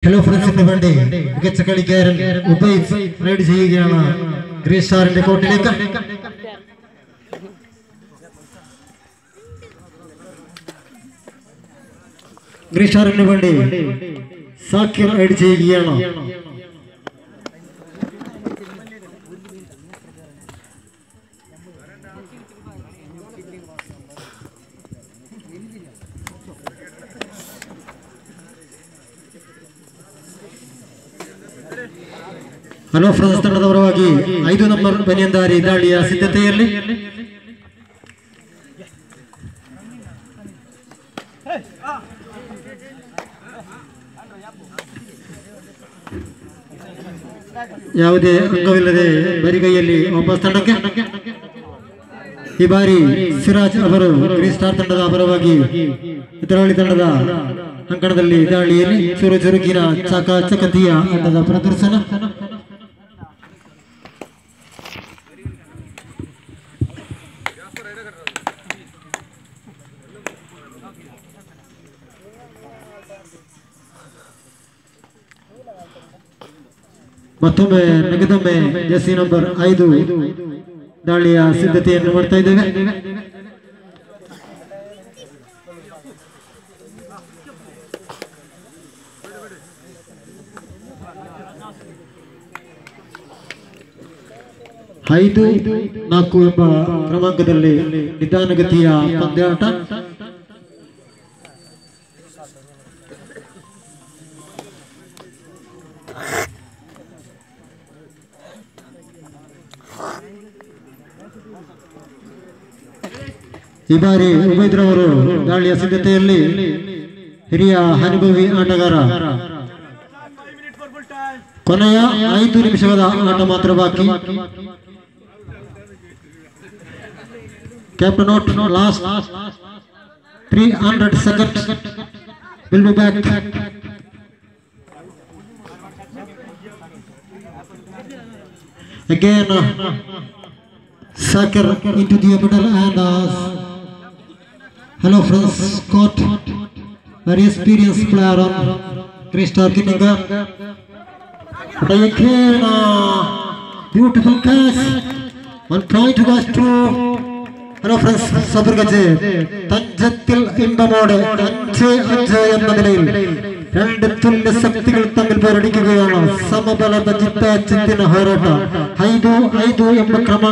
Hello ഫ്രണ്ട്സിന്റെ വണ്ടി മികച്ച കളിക്കാരൻ ഉബൈസ് റൈഡ് ചെയ്യുകയാണ് ഗ്രീൻ സ്റ്റാറിന്റെ കോർട്ടിലേക്ക്. ഗ്രീൻ സ്റ്റാറിന് വേണ്ടി സാക്കിർ റൈഡ് ചെയ്യുകയാണ്. ಹಲೋ ಫ್ರೆಂಡ್ಸ್, ತಂಡದ ಪರವಾಗಿ 5 ನಂಬರ್ ಬನಿಯಂದಾರಿ ದಾಳಿಯ ಸಿದ್ಧತೆಯಲ್ಲಿ. ಯಾವುದೇ ಅಂಗವಿಲ್ಲದೆ ಬರಿಗೈಯಲ್ಲಿ ವಾಪಸ್ ತಂಡಕ್ಕೆ. ಈ ಬಾರಿ ಸಿರಾಜ್ ಅವರು ಗ್ರೀನ್ ಸ್ಟಾರ್ ತಂಡದ ಪರವಾಗಿ ಎದುರಾಳಿ ತಂಡದ ಅಂಕಣದಲ್ಲಿ ದಾಳಿಯಲ್ಲಿ ಚುರುಕಿನ ಚಕಚಕತಿಯ ಆಟದ ಪ್ರದರ್ಶನ. ಮತ್ತೊಮ್ಮೆ ನಗದೊಮ್ಮೆ ಜೆಸಿ ನಂಬರ್ 5 ದಾಳಿಯ ಸಿದ್ಧತೆಯನ್ನು ಮಾಡ್ತಾ ಇದ್ದೇವೆ. ಐದು 4 ಎಂಬ ಕ್ರಮಾಂಕದಲ್ಲಿ ನಿಧಾನಗತಿಯ ಪಂದ್ಯಾಟ. ಈ ಬಾರಿ ಉಬೈದ್ರವರು ದಾಳಿಯ ಸಿದ್ಧತೆಯಲ್ಲಿ. ಹಿರಿಯ ಅನುಭವಿ ಆಟಗಾರ. ಕೊನೆಯ 5 ನಿಮಿಷದ ಆಟ ಮಾತ್ರ ಬಾಕಿ. Captain note, last 300 seconds. Will be back. Again, Sakir into the middle and hello friends, Scott, very experienced player on Green Star Kinninga. Again, beautiful catch. 1 point goes to hello friends, Sabir Gaje. Tanjatil Imbamode 5-5 എന്ന നിലയിൽ 2 തുല്യ ശക്തികൾ തമ്മിൽ പോരടിക്കുകയാണ്. സമബലത ജിത്ത ചിന്തിന പോരാട്ടം. 5-5 എന്ന ക്രമം